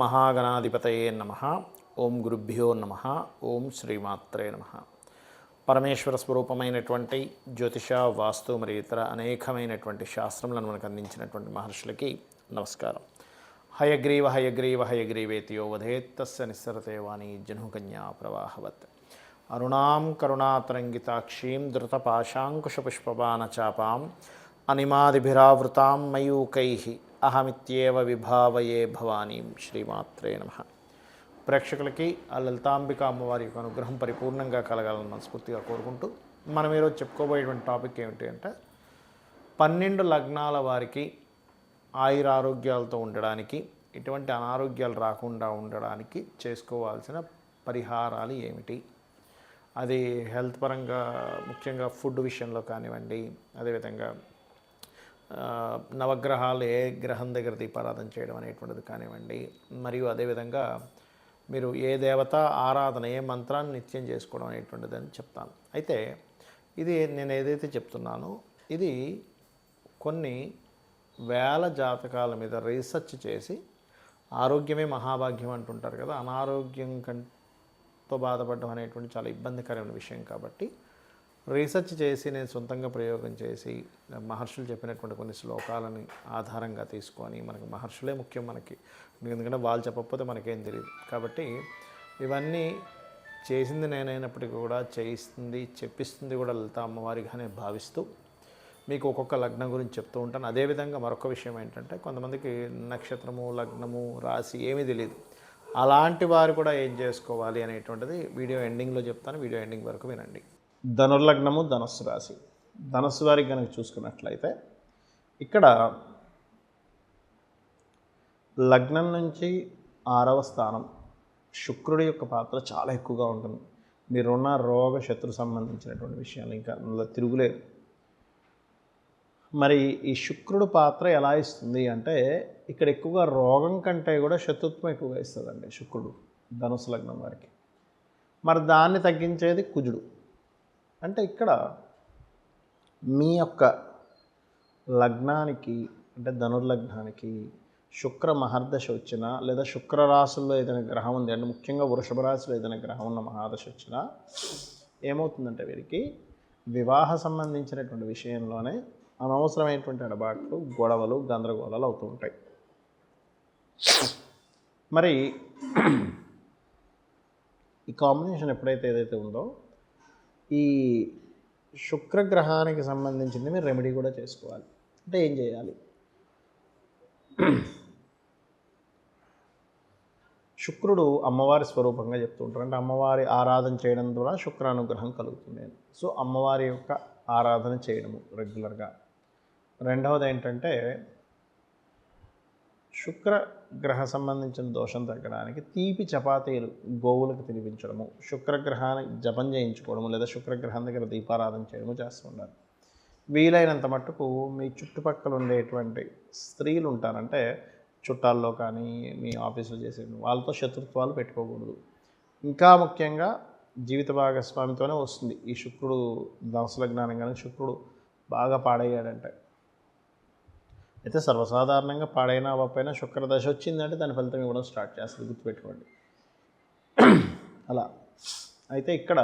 మహాగణాధిపతయే నమః. ఓం గురుభ్యో నమః. ఓం శ్రీమాత్రే నమః. పరమేశ్వర స్వరూపమైనటువంటి జ్యోతిష, వాస్తు మరియు ఇతర అనేకమైనటువంటి శాస్త్రములను మనకు అందించినటువంటి మహర్షులకి నమస్కారం. హయగ్రీవ హయగ్రీవ హయగ్రీవేతియో వధేత్తస్య నిస్సరతే వాణి జనుకన్యా ప్రవాహవత్. అరుణాం కరుణాతరంగితాక్షీం ధృతపాశాంకుశపుష్పబాణచాపాం అనిమాదిభిరావృతాం మయూకైః అహమిత్యేవ విభావయే భవానీం. శ్రీమాత్రే నమః. ప్రేక్షకులకి ఆ లలితాంబిక అమ్మవారి యొక్క అనుగ్రహం పరిపూర్ణంగా కలగాలని మనస్ఫూర్తిగా కోరుకుంటూ మనం ఈరోజు చెప్పుకోబోయేటువంటి టాపిక్ ఏమిటి అంటే 12 లగ్నాల వారికి ఆయురారోగ్యాలతో ఉండడానికి, ఇటువంటి అనారోగ్యాలు రాకుండా ఉండడానికి చేసుకోవాల్సిన పరిహారాలు ఏమిటి, అది హెల్త్ పరంగా ముఖ్యంగా ఫుడ్ విషయంలో కానివ్వండి, అదేవిధంగా నవగ్రహాలు ఏ గ్రహం దగ్గర దీపారాధన చేయడం అనేటువంటిది కానివ్వండి, మరియు అదేవిధంగా మీరు ఏ దేవత ఆరాధన, ఏ మంత్రాన్ని నిత్యం చేసుకోవడం అనేటువంటిది అని చెప్తాను. అయితే ఇది నేను ఏదైతే చెప్తున్నానో ఇది కొన్ని వేల జాతకాల మీద రీసెర్చ్ చేసి, ఆరోగ్యమే మహాభాగ్యం అంటుంటారు కదా, అనారోగ్యం కంతో బాధపడడం అనేటువంటి చాలా ఇబ్బందికరమైన విషయం కాబట్టి రీసెర్చ్ చేసి నేను సొంతంగా ప్రయోగం చేసి మహర్షులు చెప్పినటువంటి కొన్ని శ్లోకాలని ఆధారంగా తీసుకొని, మనకు మహర్షులే ముఖ్యం మనకి, ఎందుకంటే వాళ్ళు చెప్పకపోతే మనకేం తెలియదు. కాబట్టి ఇవన్నీ చేసింది నేనైనప్పటికీ కూడా చేయిస్తుంది, చెప్పిస్తుంది కూడా లలిత అమ్మవారిగానే భావిస్తూ మీకు ఒక్కొక్క లగ్నం గురించి చెప్తూ ఉంటాను. అదేవిధంగా మరొక విషయం ఏంటంటే, కొంతమందికి నక్షత్రము, లగ్నము, రాశి ఏమీ తెలియదు. అలాంటి వారు కూడా ఏం చేసుకోవాలి అనేటువంటిది వీడియో ఎండింగ్లో చెప్తాను. వీడియో ఎండింగ్ వరకు వినండి. ధనుర్లగ్నము, ధనస్సు రాశి. ధనస్సు వారికి కనుక చూసుకున్నట్లయితే ఇక్కడ లగ్నం నుంచి 6వ స్థానం శుక్రుడి యొక్క పాత్ర చాలా ఎక్కువగా ఉంటుంది. మీరున్న రోగ శత్రు సంబంధించినటువంటి విషయాలు ఇంకా అందులో తిరుగులేదు. మరి ఈ శుక్రుడు పాత్ర ఎలా ఇస్తుంది అంటే, ఇక్కడ ఎక్కువగా రోగం కంటే కూడా శత్రుత్వం ఎక్కువగా ఇస్తుందండి శుక్రుడు ధనుసు లగ్నం వారికి. మరి దాన్ని తగ్గించేది కుజుడు. అంటే ఇక్కడ మీ యొక్క లగ్నానికి, అంటే ధనుర్లగ్నానికి శుక్ర మహర్దశ వచ్చినా, లేదా శుక్ర రాశుల్లో ఏదైనా గ్రహం ఉంది అంటే ముఖ్యంగా వృషభ రాశిలో ఏదైనా గ్రహం ఉన్న మహాదశ వచ్చినా ఏమవుతుందంటే, వీరికి వివాహ సంబంధించినటువంటి విషయంలోనే అనవసరమైనటువంటి ఎడబాట్లు, గొడవలు, గందరగోళాలు అవుతూ ఉంటాయి. మరి ఈ కాంబినేషన్ ఎప్పుడైతే ఏదైతే ఉందో, ఈ శుక్రగ్రహానికి సంబంధించింది మీరు రెమెడీ కూడా చేసుకోవాలి. అంటే ఏం చేయాలి? శుక్రుడు అమ్మవారి స్వరూపంగా చెప్తూ ఉంటారు. అంటే అమ్మవారి ఆరాధన చేయడం ద్వారా శుక్ర అనుగ్రహం కలుగుతుంది. సో అమ్మవారి యొక్క ఆరాధన చేయడము రెగ్యులర్గా. రెండవది ఏంటంటే, శుక్ర గ్రహ సంబంధించిన దోషం తగ్గడానికి తీపి చపాతీలు గోవులకు తినిపించడము, శుక్రగ్రహాన్ని జపం చేయించుకోవడము, లేదా శుక్రగ్రహం దగ్గర దీపారాధన చేయడము చేస్తూ ఉండాలి. వీలైనంత మట్టుకు మీ చుట్టుపక్కల ఉండేటువంటి స్త్రీలు ఉంటారంటే చుట్టాల్లో కానీ మీ ఆఫీసులో చేసే వాళ్ళతో శత్రుత్వాలు పెట్టుకోకూడదు. ఇంకా ముఖ్యంగా జీవిత భాగస్వామితోనే వస్తుంది ఈ శుక్రుడు ధనుసు లగ్నాన్ని కానీ శుక్రుడు బాగా పాడయ్యాడంటే. అయితే సర్వసాధారణంగా పాడైనా అవ్వకపోయినా శుక్రదశ వచ్చిందంటే దాని ఫలితం ఇవ్వడం స్టార్ట్ చేస్తుంది, గుర్తుపెట్టుకోండి. అలా అయితే ఇక్కడ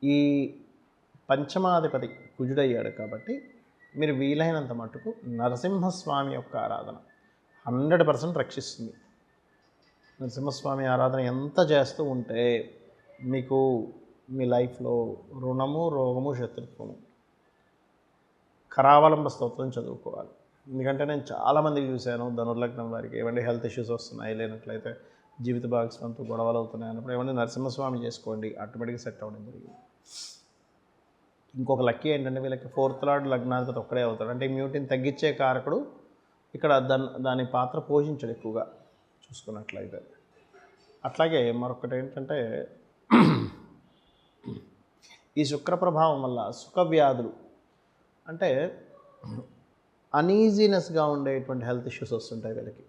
ఈ పంచమాధిపతి కుజుడయ్యాడు కాబట్టి మీరు వీలైనంత మటుకు నరసింహస్వామి యొక్క ఆరాధన 100% రక్షిస్తుంది. నరసింహస్వామి ఆరాధన ఎంత చేస్తూ ఉంటే మీకు మీ లైఫ్లో రుణము, రోగము, శత్రుత్వము. కరావలంబ స్తోత్రం చదువుకోవాలి. ఎందుకంటే నేను చాలామందికి చూశాను, ధనుర్లగ్నం వారికి ఏమంటే హెల్త్ ఇష్యూస్ వస్తున్నాయి, లేనట్లయితే జీవిత భాగస్వామితో గొడవలు అవుతున్నాయి అన్నప్పుడు ఏమంటే నరసింహస్వామి చేసుకోండి, ఆటోమేటిక్గా సెట్ అవ్వడం జరిగింది. ఇంకొక లక్కీ ఏంటంటే, వీళ్ళకి 4th లార్డ్ లగ్నాధిపతి ఒక్కడే అవుతాడు. అంటే ఇమ్యూనిటీని తగ్గించే కారకుడు ఇక్కడ దాని పాత్ర పోషించడు ఎక్కువగా చూసుకున్నట్లయితే. అట్లాగే మరొకటి ఏంటంటే, ఈ శుక్ర ప్రభావం వల్ల సుఖ వ్యాధులు, అంటే అనీజీనెస్గా ఉండేటువంటి హెల్త్ ఇష్యూస్ వస్తుంటాయి వీళ్ళకి.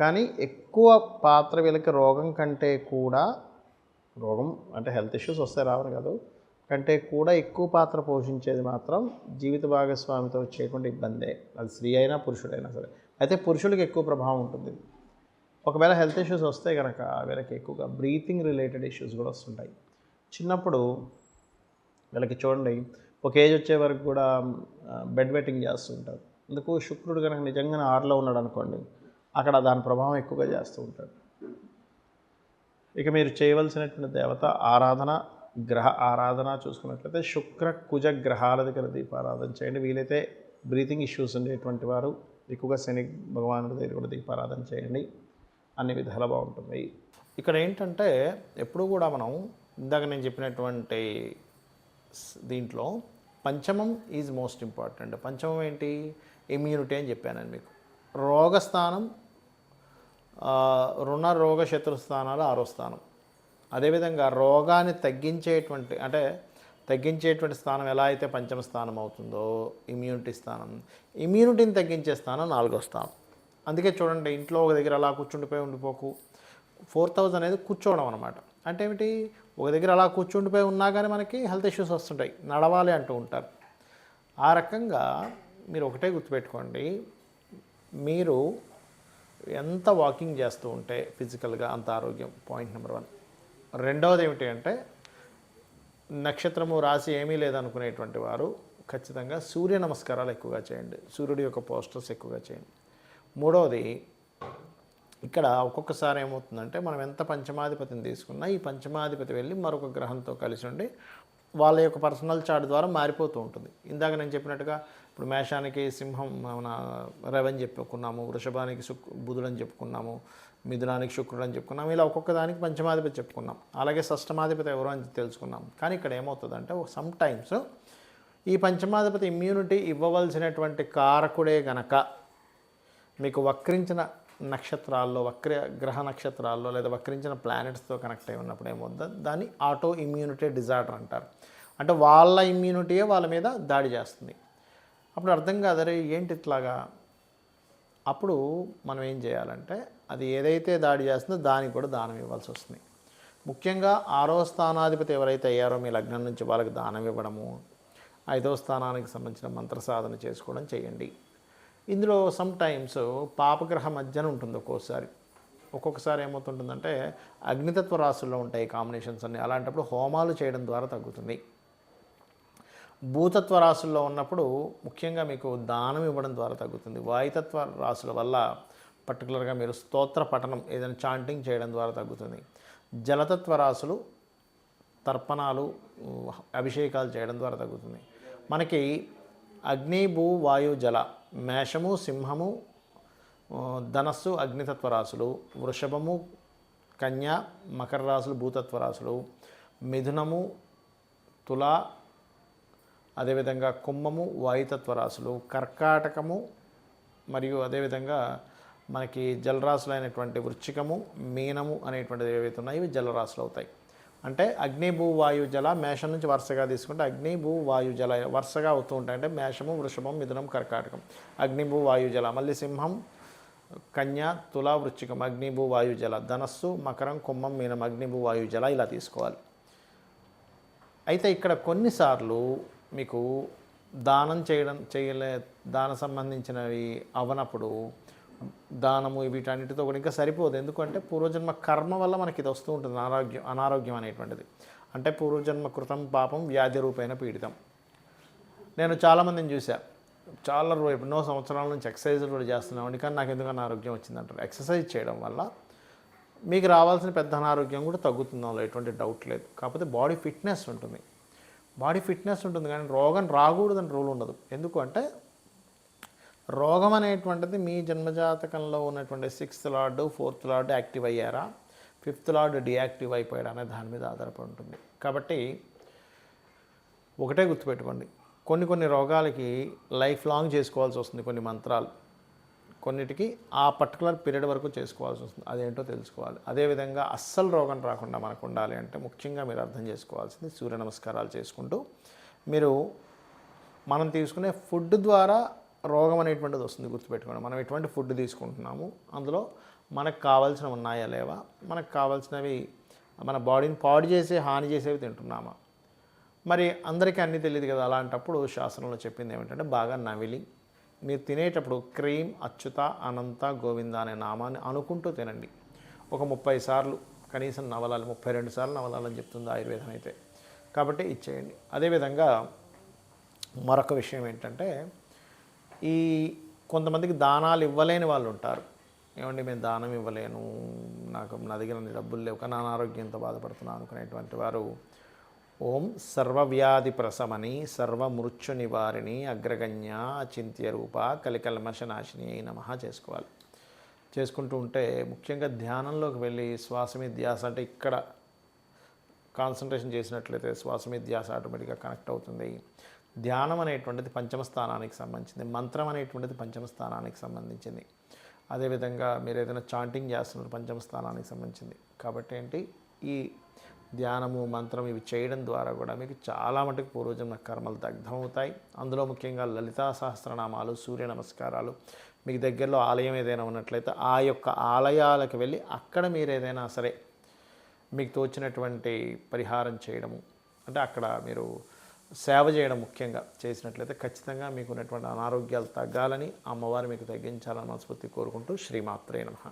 కానీ ఎక్కువ పాత్ర వీళ్ళకి రోగం కంటే కూడా, రోగం అంటే హెల్త్ ఇష్యూస్ వస్తే రావని కాదు, కంటే కూడా ఎక్కువ పాత్ర పోషించేది మాత్రం జీవిత భాగస్వామితో వచ్చేటువంటి ఇబ్బందే. అది స్త్రీ అయినా పురుషుడైనా సరే. అయితే పురుషులకి ఎక్కువ ప్రభావం ఉంటుంది. ఒకవేళ హెల్త్ ఇష్యూస్ వస్తే కనుక వీళ్ళకి ఎక్కువగా బ్రీతింగ్ రిలేటెడ్ ఇష్యూస్ కూడా వస్తుంటాయి. చిన్నప్పుడు వీళ్ళకి చూడండి ఒక ఏజ్ వచ్చే వరకు కూడా బెడ్ వెట్టింగ్ చేస్తుంటారు. అందుకు శుక్రుడు కనుక నిజంగానే 6లో ఉన్నాడు అనుకోండి, అక్కడ దాని ప్రభావం ఎక్కువగా చేస్తూ ఉంటాడు. ఇక మీరు చేయవలసినటువంటి దేవత ఆరాధన, గ్రహ ఆరాధన చూసుకున్నట్లయితే శుక్ర కుజ గ్రహాల దగ్గర దీపారాధన చేయండి. వీలైతే బ్రీతింగ్ ఇష్యూస్ ఉండేటువంటి వారు ఎక్కువగా శని భగవానుడి దగ్గర కూడా దీపారాధన చేయండి. అన్ని విధాలా బాగుంటుంది. ఇక్కడ ఏంటంటే ఎప్పుడు కూడా మనం ఇందాక నేను చెప్పినటువంటి దీంట్లో పంచమం ఈజ్ మోస్ట్ ఇంపార్టెంట్. పంచమం ఏంటి? ఇమ్యూనిటీ అని చెప్పాను మీకు. రోగస్థానం, రుణ రోగ శత్రు స్థానాలు 6వ స్థానం. అదేవిధంగా రోగాన్ని తగ్గించేటువంటి స్థానం ఎలా అయితే పంచమ స్థానం అవుతుందో ఇమ్యూనిటీ స్థానం, ఇమ్యూనిటీని తగ్గించే స్థానం 4వ స్థానం. అందుకే చూడండి, ఇంట్లో ఒక దగ్గర అలా ఉండిపోకు. 4th హౌస్ అనేది కూర్చోవడం అనమాట. అంటే ఏమిటి? ఒక దగ్గర అలా కూర్చుండిపోయి ఉన్నా కానీ మనకి హెల్త్ ఇష్యూస్ వస్తుంటాయి, నడవాలి అంటూ ఉంటారు. ఆ రకంగా మీరు ఒకటే గుర్తుపెట్టుకోండి, మీరు ఎంత వాకింగ్ చేస్తూ ఉంటే ఫిజికల్గా అంత ఆరోగ్యం. Point number 1. రెండవది ఏమిటి అంటే, నక్షత్రము రాశి ఏమీ లేదనుకునేటువంటి వారు ఖచ్చితంగా సూర్య నమస్కారాలు ఎక్కువగా చేయండి. సూర్యుడి యొక్క పోస్టర్స్ ఎక్కువగా చేయండి. మూడవది, ఇక్కడ ఒక్కొక్కసారి ఏమవుతుందంటే మనం ఎంత పంచమాధిపతిని తీసుకున్నా ఈ పంచమాధిపతి వెళ్ళి మరొక గ్రహంతో కలిసి ఉండి వాళ్ళ యొక్క పర్సనల్ చార్ట్ ద్వారా మారిపోతూ ఉంటుంది. ఇందాక నేను చెప్పినట్టుగా ఇప్పుడు మేషానికి సింహం మన రవని చెప్పుకున్నాము, వృషభానికి బుధుడు అని చెప్పుకున్నాము, మిథునానికి శుక్రుడు అని చెప్పుకున్నాము. ఇలా ఒక్కొక్క దానికి పంచమాధిపతి చెప్పుకున్నాం. అలాగే షష్టమాధిపతి ఎవరు అని తెలుసుకున్నాం. కానీ ఇక్కడ ఏమవుతుందంటే సమ్ టైమ్స్ ఈ పంచమాధిపతి ఇమ్యూనిటీ ఇవ్వవలసినటువంటి కారకుడే గనక మీకు వక్రించిన నక్షత్రాల్లో, గ్రహ నక్షత్రాల్లో లేదా వక్రించిన ప్లానెట్స్తో కనెక్ట్ అయి ఉన్నప్పుడు ఏమవుతుంది, దాన్ని ఆటో ఇమ్యూనిటీ డిజార్డర్ అంటారు. అంటే వాళ్ళ ఇమ్యూనిటీయే వాళ్ళ మీద దాడి చేస్తుంది. అప్పుడు అర్థం కాదరే ఏంటి ఇట్లాగా. అప్పుడు మనం ఏం చేయాలంటే అది ఏదైతే దాడి చేస్తుందో దానికి కూడా దానం ఇవ్వాల్సి వస్తుంది. ముఖ్యంగా 6వ స్థానాధిపతి ఎవరైతే అయ్యారో మీ లగ్నం నుంచి వాళ్ళకి దానం ఇవ్వడము, 5వ స్థానానికి సంబంధించిన మంత్ర సాధన చేసుకోవడం చేయండి. ఇందులో సమ్ టైమ్స్ పాపగ్రహ మధ్యన ఉంటుంది. ఒక్కొక్కసారి ఏమవుతుంటుందంటే అగ్నితత్వ రాశుల్లో ఉంటాయి కాంబినేషన్స్ అన్నీ. అలాంటప్పుడు హోమాలు చేయడం ద్వారా తగ్గుతుంది. భూతత్వ రాశుల్లో ఉన్నప్పుడు ముఖ్యంగా మీకు దానం ఇవ్వడం ద్వారా తగ్గుతుంది. వాయుతత్వ రాశుల వల్ల పర్టికులర్గా మీరు స్తోత్ర పఠనం ఏదైనా చాంటింగ్ చేయడం ద్వారా తగ్గుతుంది. జలతత్వ రాశులు తర్పణాలు, అభిషేకాలు చేయడం ద్వారా తగ్గుతుంది. మనకి అగ్ని, భూ, వాయు, జల, మేషము, సింహము, ధనస్సు అగ్నితత్వ రాశులు, వృషభము, కన్య, మకర రాశులు భూతత్వ రాశులు, మిథునము, తుల, అదేవిధంగా కుంభము వాయుతత్వ రాశులు, కర్కాటకము మరియు అదేవిధంగా మనకి జలరాశులైనటువంటి వృశ్చికము, మీనము అనేటువంటివి ఏవైతే ఉన్నాయో ఇవి జలరాశులు అవుతాయి. అంటే అగ్ని, భూ, వాయు, జల మేషం నుంచి వరుసగా తీసుకుంటే అగ్ని, భూ, వాయు, జల వరుసగా అవుతూ ఉంటాయి. అంటే మేషము, వృషభం, మిథునం, కర్కాటకం, అగ్ని, భూ, వాయు, జల. మళ్ళీ సింహం, కన్య, తుల, వృశ్చికం, అగ్ని, భూ, వాయు, జల. ధనస్సు, మకరం, కుంభం, మీనం, అగ్ని, భూ, వాయు, జల ఇలా తీసుకోవాలి. అయితే ఇక్కడ కొన్నిసార్లు మీకు దాన సంబంధించినవి అవనప్పుడు దానము వీటన్నిటితో కూడా ఇంకా సరిపోదు. ఎందుకంటే పూర్వజన్మ కర్మ వల్ల మనకి ఇది వస్తూ ఉంటుంది అనారోగ్యం అనేటువంటిది. అంటే పూర్వజన్మ కృతం పాపం వ్యాధి రూపేణ పీడితం. నేను చాలామందిని చూసా, చాలా ఎన్నో సంవత్సరాల నుంచి ఎక్సర్సైజులు కూడా చేస్తున్నామండి, కానీ నాకు ఎందుకన్నా అనారోగ్యం వచ్చిందంటారు. ఎక్సర్సైజ్ చేయడం వల్ల మీకు రావాల్సిన పెద్ద అనారోగ్యం కూడా తగ్గుతుందో ఎటువంటి డౌట్ లేదు. కాకపోతే బాడీ ఫిట్నెస్ ఉంటుంది కానీ రోగం రాకూడదని రూల్ ఉండదు. ఎందుకంటే రోగం అనేటువంటిది మీ జన్మజాతకంలో ఉన్నటువంటి 6th lord 4th lord active అయ్యారా, 5th లార్డ్ డియాక్టివ్ అయిపోయాడా అనే దాని మీద ఆధారపడి ఉంటుంది. కాబట్టి ఒకటే గుర్తుపెట్టుకోండి, కొన్ని రోగాలకి లైఫ్ లాంగ్ చేసుకోవాల్సి వస్తుంది. కొన్ని మంత్రాలు కొన్నిటికి ఆ పర్టికులర్ పీరియడ్ వరకు చేసుకోవాల్సి వస్తుంది. అదేంటో తెలుసుకోవాలి. అదేవిధంగా అస్సలు రోగం రాకుండా మనకు ఉండాలి అంటే ముఖ్యంగా మీరు అర్థం చేసుకోవాల్సింది సూర్య నమస్కారాలు చేసుకుంటూ మనం తీసుకునే ఫుడ్ ద్వారా రోగం అనేటువంటిది వస్తుంది. గుర్తుపెట్టుకోండి, మనం ఎటువంటి ఫుడ్ తీసుకుంటున్నాము, అందులో మనకు కావాల్సినవి ఉన్నాయా లేవా, మనకు కావాల్సినవి మన బాడీని పాడు చేసే హాని చేసేవి తింటున్నామా. మరి అందరికీ అన్నీ తెలియదు కదా. అలాంటప్పుడు శాస్త్రంలో చెప్పింది ఏమిటంటే బాగా నమిలి మీరు తినేటప్పుడు క్రీం అచ్యుత అనంత గోవింద అనే నామాన్ని అనుకుంటూ తినండి. ఒక 30 సార్లు కనీసం నవలాలి, 32 సార్లు నవలాలని చెప్తుంది ఆయుర్వేదం అయితే. కాబట్టి ఇచ్చేయండి. అదేవిధంగా మరొక విషయం ఏంటంటే, ఈ కొంతమందికి దానాలు ఇవ్వలేని వాళ్ళు ఉంటారు. ఏమండి మేము దానం ఇవ్వలేను, నా దగ్గర డబ్బులు లేవు, కానీ అనారోగ్యంతో బాధపడుతున్నాను అనుకునేటువంటి వారు ఓం సర్వవ్యాధి ప్రశమని సర్వమృత్యు నివారిణి అగ్రగణ్య అచింత్య రూప కలికల్మషనాశిని అయి నమః చేసుకోవాలి. చేసుకుంటూ ఉంటే ముఖ్యంగా ధ్యానంలోకి వెళ్ళి శ్వాస మీద ధ్యాస, అంటే ఇక్కడ కాన్సన్ట్రేషన్ చేసినట్లయితే శ్వాస మీద ధ్యాస ఆటోమేటిక్గా కనెక్ట్ అవుతుంది. ధ్యానం అనేటువంటిది పంచమ స్థానానికి సంబంధించింది, మంత్రం అనేటువంటిది పంచమ స్థానానికి సంబంధించింది. అదేవిధంగా మీరు ఏదైనా చాంటింగ్ చేస్తున్నారు పంచమ స్థానానికి సంబంధించింది. కాబట్టి ఏంటి, ఈ ధ్యానము మంత్రం ఇవి చేయడం ద్వారా కూడా మీకు చాలా మటుకు పూర్వజన్మ కర్మలు దగ్ధమవుతాయి. అందులో ముఖ్యంగా లలితా సహస్రనామాలు, సూర్య నమస్కారాలు, మీకు దగ్గరలో ఆలయం ఏదైనా ఉన్నట్లయితే ఆ యొక్క ఆలయాలకు వెళ్ళి అక్కడ మీరు ఏదైనా సరే మీకు తోచినటువంటి పరిహారం చేయడము, అంటే అక్కడ మీరు సేవ చేయడం ముఖ్యంగా చేసినట్లయితే ఖచ్చితంగా మీకు ఉన్నటువంటి అనారోగ్యాలు తగ్గాలని, అమ్మవారు మీకు తగ్గించాలని మనస్ఫూర్తి కోరుకుంటూ శ్రీమాత్రే నమః.